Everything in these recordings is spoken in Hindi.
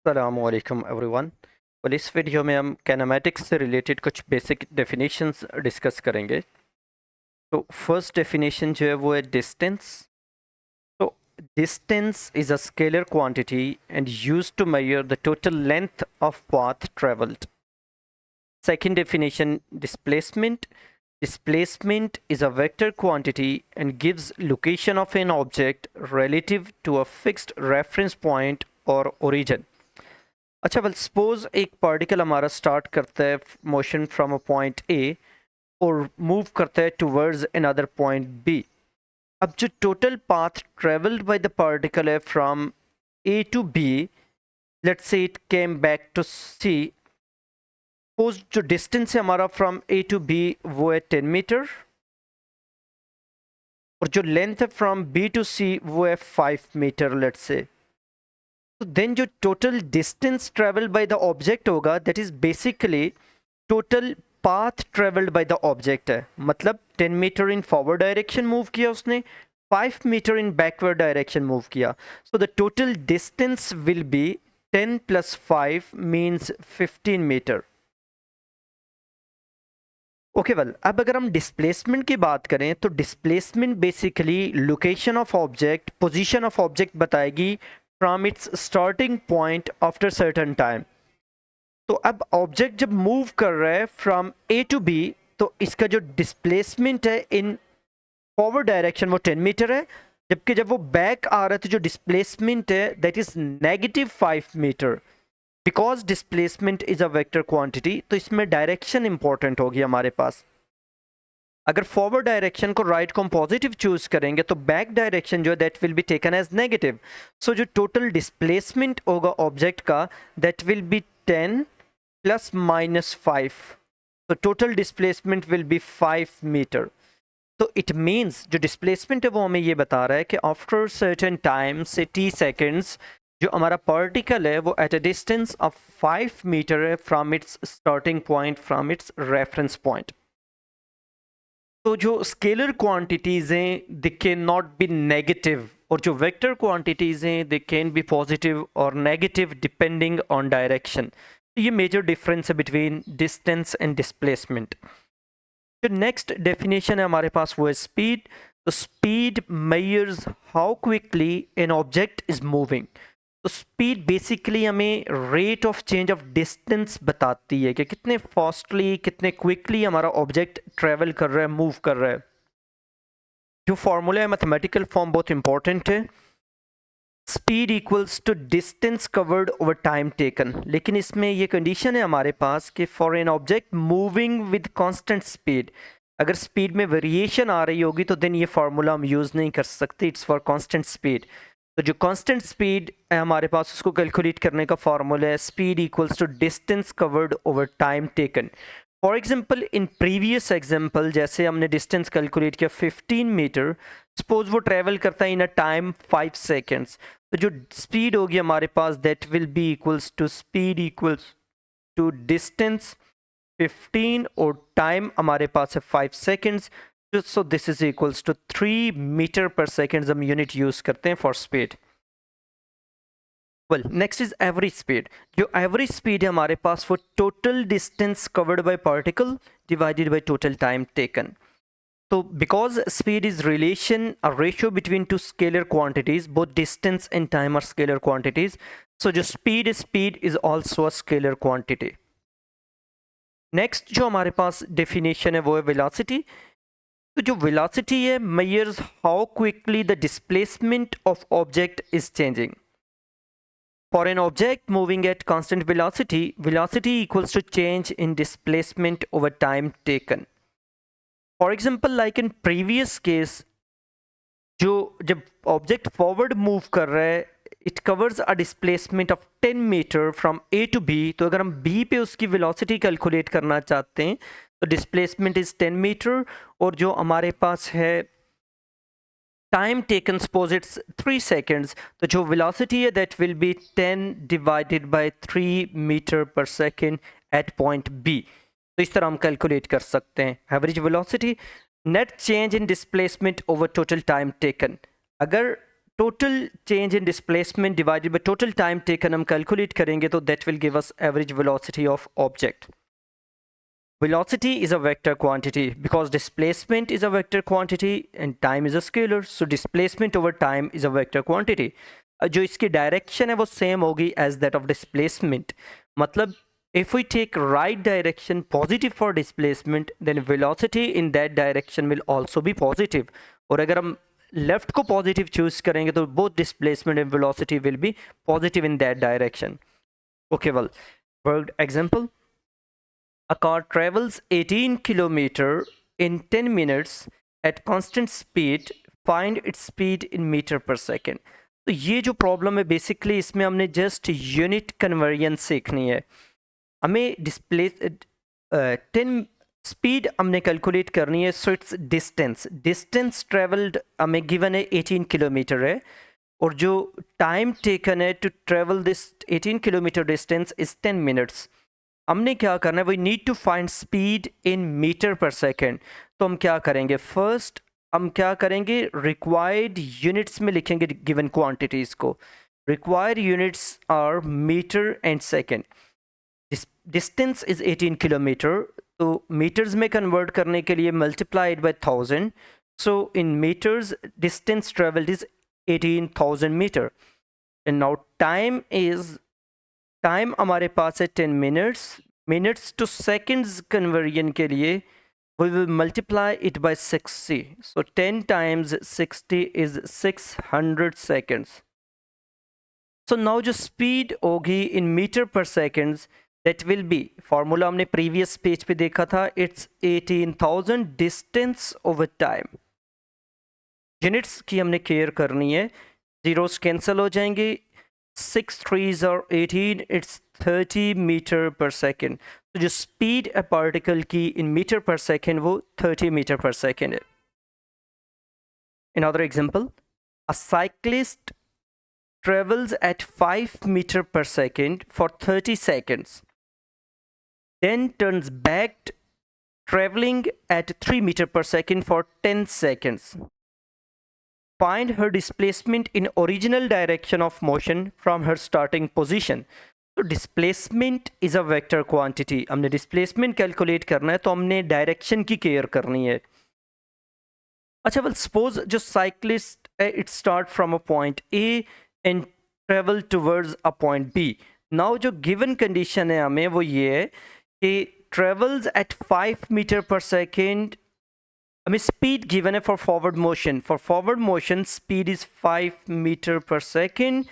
अस्सलामुअलैकुम एवरीवन। और इस वीडियो में हम कैनामेटिक्स से रिलेटेड कुछ बेसिक डेफिनेशंस डिस्कस करेंगे। तो फर्स्ट डेफिनेशन जो है वो है डिस्टेंस। तो distance is a scalar quantity and used to measure the total length of path travelled. Second definition displacement. Displacement is a vector quantity and gives location of an object relative to a fixed reference point or origin. अच्छा वेल सपोज एक पार्टिकल हमारा स्टार्ट करता है मोशन फ्रॉम अ पॉइंट ए और मूव करता है टूवर्ड्स अनदर पॉइंट बी। अब जो total path travelled by the particle है from A to B, let's say it came back to C. Suppose जो डिस्टेंस है हमारा फ्रॉम ए टू बी वो है 10 मीटर और जो लेंथ है फ्रॉम बी टू सी वो है 5 मीटर लेट्स से। तो देन जो total distance travelled by the object होगा that is basically total path travelled by the object है। मतलब 10 metre in forward direction move किया उसने, 5 metre in backward direction move किया। So the total distance will be 10 plus 5 means 15 metre. Okay well, अब अगर हम डिस्प्लेसमेंट की बात करें तो displacement basically location of object, position of object बताएगी from its starting point after certain time. तो अब ऑब्जेक्ट जब मूव कर रहा है फ्रॉम ए टू बी तो इसका जो डिस्प्लेसमेंट है इन फॉरवर्ड डायरेक्शन वो 10 मीटर है, जबकि जब वो बैक आ रहा है तो जो डिस्प्लेसमेंट है that is -5 metre. Because displacement is a vector quantity तो इसमें डायरेक्शन इंपॉर्टेंट होगी हमारे पास। अगर फॉरवर्ड डायरेक्शन को राइट को हम पॉजिटिव चूज करेंगे तो बैक डायरेक्शन जो है that will be taken as negative. So जो टोटल डिस्प्लेसमेंट होगा ऑब्जेक्ट का दैट विल बी 10 प्लस -5। तो total displacement will be 5 metre. तो इट मीन्स जो डिस्प्लेसमेंट है वो हमें ये बता रहा है कि आफ्टर सर्टेन टाइम से t सेकेंड्स जो हमारा पार्टिकल है वो at a distance of 5 metre है from its starting point, from its reference point. तो जो स्केलर क्वांटिटीज हैं they can not be negative, और जो वेक्टर क्वांटिटीज हैं दे कैन बी पॉजिटिव और नेगेटिव डिपेंडिंग ऑन डायरेक्शन। ये मेजर डिफरेंस है बिटवीन डिस्टेंस एंड डिस्प्लेसमेंट। जो नेक्स्ट डेफिनेशन है हमारे पास वो है स्पीड। तो speed measures how quickly N object is moving. तो स्पीड बेसिकली हमें rate of change of distance बताती है कि कितने फास्टली, कितने क्विकली हमारा ऑब्जेक्ट ट्रेवल कर रहा है, मूव कर रहा है। जो फॉर्मूला है मैथमेटिकल फॉर्म बहुत इंपॉर्टेंट है। Speed equals to distance covered over time taken, लेकिन इसमें ये कंडीशन है हमारे पास कि for an object moving with constant speed, अगर स्पीड में वेरिएशन आ रही होगी तो देन ये फार्मूला हम यूज़ नहीं कर सकते, इट्स फॉर कांस्टेंट स्पीड। तो जो कांस्टेंट स्पीड है हमारे पास उसको कैलकुलेट करने का फार्मूला है speed equals to distance covered over time taken. For example in previous example जैसे हमने डिस्टेंस कैलकुलेट किया 15 मीटर, सपोज वो ट्रेवल करता है इन अ टाइम 5 सेकेंड्स, तो जो स्पीड होगी हमारे पास that will be equals to speed equals to distance 15 और टाइम हमारे पास है 5 seconds. So this is equals to 3 metre per second हम यूनिट यूज करते हैं for speed. Well next is average speed. जो एवरेज स्पीड है हमारे पास वो total distance covered by particle divided by total time taken. So because speed is a ratio between two scalar quantities, both distance and time are scalar quantities. So जो speed is also a scalar quantity. Next जो हमारे पास definition है वो है velocity. तो जो velocity है measures how quickly the displacement of object is changing. For an object moving at constant velocity, velocity equals to change in displacement over time taken. For example, like in previous case, जो जब ऑब्जेक्ट फॉरवर्ड मूव कर रहा है it covers a displacement of 10 metre from A to B. तो अगर हम बी पे उसकी वेलोसिटी कैलकुलेट करना चाहते हैं तो डिस्प्लेसमेंट इज 10 मीटर, और जो हमारे पास है time taken suppose it's 3 seconds, तो जो वेलोसिटी है that will be 10 divided by 3 metre per second at point B. तो इस तरह हम कैलकुलेट कर सकते हैं average velocity. Net change in displacement over total time taken, अगर total change in displacement divided by total time taken हम कैलकुलेट करेंगे तो that will give us average velocity of object. Velocity is a vector quantity because displacement is a vector quantity and time is a scalar. So displacement over time is a vector quantity. जो इसकी डायरेक्शन है वो सेम होगी एज दैट ऑफ डिस्प्लेसमेंट. मतलब if we take right direction positive for displacement then velocity in that direction will also be positive. और अगर हम लेफ्ट को पॉजिटिव चूज करेंगे तो both displacement and velocity will be positive in that direction. Okay, well, worked example. A car travels 18 km in 10 minutes at constant speed. Find its speed in meter per second. तो ये जो प्रॉब्लम है बेसिकली इसमें हमने जस्ट यूनिट कन्वर्जन सीखनी है. हमें डिस्प्ले 10 स्पीड हमने कैलकुलेट करनी है. सो इट्स डिस्टेंस ट्रेवल्ड हमें गिवन है 18 किलोमीटर है और जो टाइम टेकन है to travel this 18 kilometre distance is 10 minutes. हमने क्या करना है, we need to find speed in metre per second. तो हम क्या करेंगे, फर्स्ट हम क्या करेंगे, रिक्वायर्ड यूनिट्स में लिखेंगे गिवन क्वांटिटीज़ को. Required units are metre and second. Distance is 18 kilometre, तो मीटर्स में कन्वर्ट करने के लिए multiplied by 1000. So in metres distance travelled is 18,000 metre. And now time हमारे पास है 10 मिनट्स टू सेकेंड्स कन्वर्जन के लिए we will multiply it by 60. So 10 times 60 is 600 seconds. So now जो speed होगी in meter per seconds, that will be, formula हमने previous page पे देखा था, it's 18,000 distance over time. Units की हमने care करनी है, zeros cancel हो जाएंगे, 6 3s are 18, it's 30 meter per second. तो जो स्पीड है पार्टिकल की इन मीटर पर सेकेंड वो 30 मीटर पर सेकेंड है. Another example, a cyclist travels at 5 meter per second for 30 seconds, then turns back traveling at 3 meter per second for 10 seconds. Find her displacement in original direction of motion from her starting position. तो displacement is a vector quantity. हमने डिस्प्लेसमेंट कैलकुलेट करना है तो हमने डायरेक्शन की केयर करनी है. अच्छा, वेल सपोज जो साइक्लिस्ट है it start from a point A and travel towards a point B. Now जो गिवन कंडीशन है हमें वो ये है कि travels at 5 metre per second. हमें स्पीड गिवन है for forward motion. For forward motion speed is 5 metre per second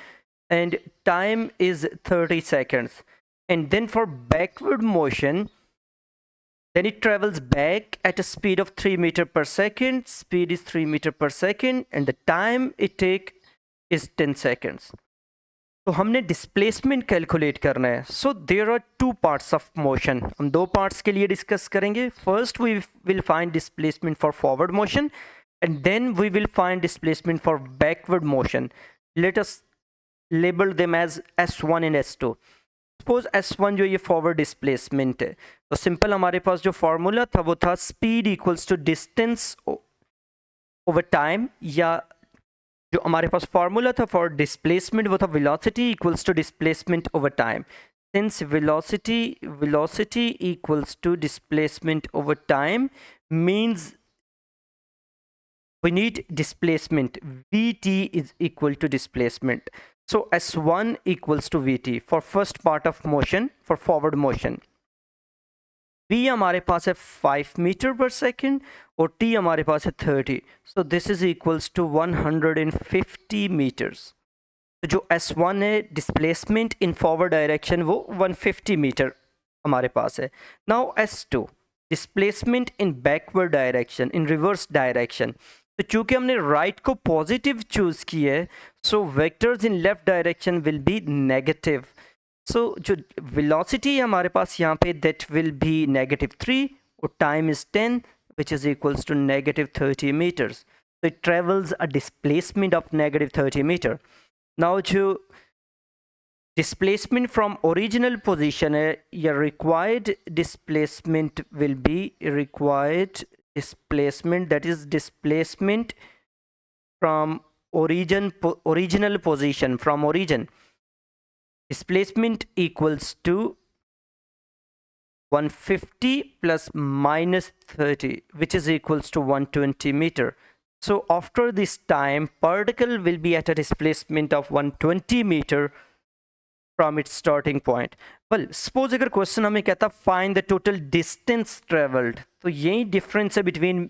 and time is 30 seconds. And then for backward motion, then it travels back at a speed of 3 meter per second. Speed is 3 meter per second and the time it take is 10 seconds. तो हमने डिस्प्लेसमेंट कैलकुलेट करना है. So there are two parts of motion. हम दो पार्ट्स के लिए डिस्कस करेंगे. First we will find displacement for forward motion and then we will find displacement for backward motion. Let us label them as S1 and S2. Suppose S1 जो ये फॉरवर्ड डिस्प्लेसमेंट है तो सिंपल हमारे पास जो फॉर्मूला था वो था speed equals to distance over time, या जो हमारे पास फॉर्मूला था फॉर डिस्प्लेसमेंट वो था velocity equals to displacement over time. Since velocity equals to displacement over time means we need displacement. Vt is equal to displacement. So S1 equals to Vt for first part of motion, for forward motion. V हमारे पास है 5 मीटर पर सेकेंड और T हमारे पास है 30. So this is equals to 150 meters. तो जो S1 है displacement in forward direction वो 150 मीटर हमारे पास है. Now S2 displacement in backward direction, in reverse direction. तो चूंकि हमने राइट को पॉजिटिव चूज किया है so vectors in left direction will be negative. So जो वेलोसिटी हमारे पास यहाँ पे दैट विल बी -3 और time is 10 which is equals to -30 meters. So it travels a displacement of -30 meter. Now जो displacement from original position है या required displacement will be required displacement, that is displacement from original position, from origin, displacement equals to 150 plus minus 30, which is equals to 120 meter. So after this time, particle will be at a displacement of 120 meter from its starting point. Well, suppose अगर क्वेश्चन हमें कहता find the total distance traveled, तो यही difference है between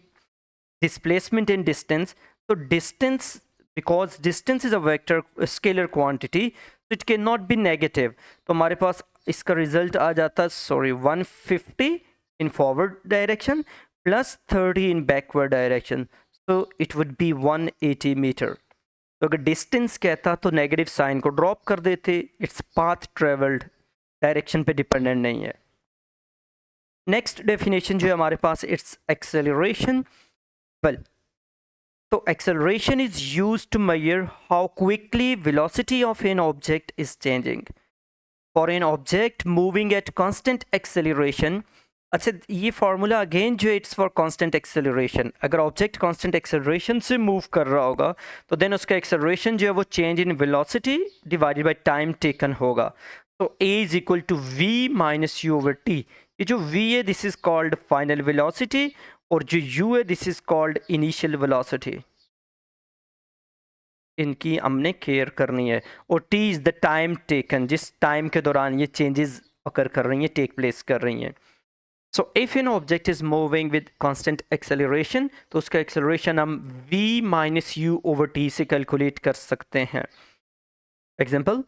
displacement and distance. So distance, because distance is a vector, a scalar quantity, so it cannot be negative. तो हमारे पास इसका result आ जाता, sorry, 150 in forward direction plus 30 in backward direction. So it would be 180 meter. तो अगर डिस्टेंस कहता तो नेगेटिव साइन को ड्रॉप कर देते, इट्स पाथ ट्रेवल्ड डायरेक्शन पे डिपेंडेंट नहीं है. नेक्स्ट डेफिनेशन जो है हमारे पास, इट्स एक्सेलरेशन. वेल, तो acceleration is used to measure how quickly velocity of an object is changing. For an object moving at constant acceleration. अच्छा, ये फार्मूला अगेन जो है इट्स फॉर कांस्टेंट एक्सेलरेशन. अगर ऑब्जेक्ट कांस्टेंट एक्सेलरेशन से मूव कर रहा होगा तो देन उसका एक्सेलरेशन जो है वो change in velocity divided by time taken होगा. तो a is equal to v minus u over t. ये जो v है this is called final velocity, और जो u है this is called initial velocity. इनकी हमने केयर करनी है. और t is the time taken, जिस टाइम के दौरान ये चेंजेस अकर कर रही हैं, टेक प्लेस कर रही हैं. So if an object is moving with constant acceleration, तो उसका acceleration हम v minus u over t से calculate कर सकते हैं. Example,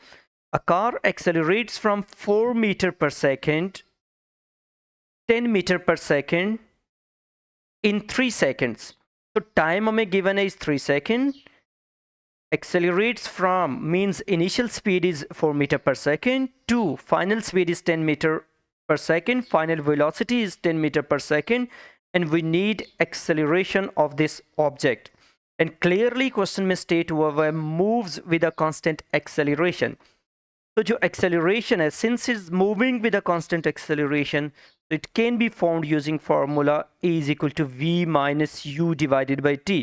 a car accelerates from 4 meter per second, 10 meter per second in 3 seconds. So time हमें given is 3 seconds. Accelerates from means initial speed is 4 meter per second to final speed is 10 meter per second, final velocity is 10 meter per second, and we need acceleration of this object. And clearly question में state हुआ है moves with a constant acceleration. तो जो acceleration है, since it's moving with a constant acceleration, it can be found using formula a is equal to v minus u divided by t.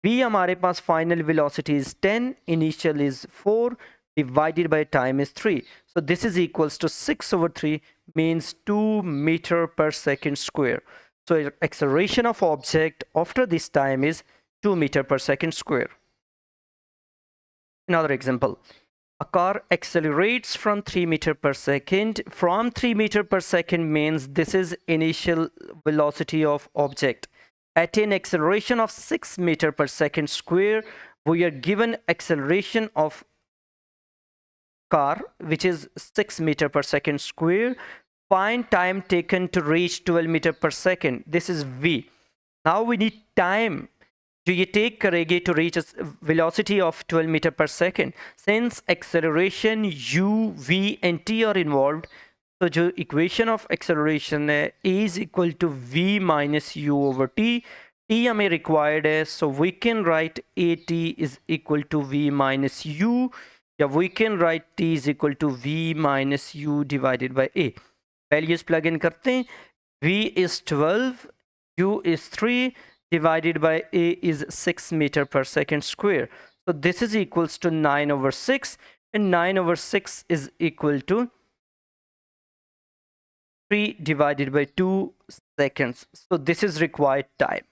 v हमारे पास final velocity is 10, initial is 4, divided by time is 3. So this is equals to 6 over 3 means 2 meter per second square. So acceleration of object after this time is 2 meter per second square. Another example. A car accelerates from 3 meter per second. From 3 meter per second means this is initial velocity of object. At an acceleration of 6 meter per second square, we are given acceleration of car which is 6 meter per second square. Find time taken to reach 12 meter per second. This is v. Now we need time जो ये take करेगी to reach a velocity of 12 meter per second. Since acceleration u, v and t are involved, तो जो equation of acceleration है is equal to v minus u over t. t हमें required है, so we can write at is equal to v minus u. या we can write t is equal to v minus u divided by a. Values plug in करते हैं. v is 12, u is 3, divided by a is 6 meter per second square. So this is equals to 9 over 6, and 9 over 6 is equal to 3 divided by 2 seconds. So this is required time.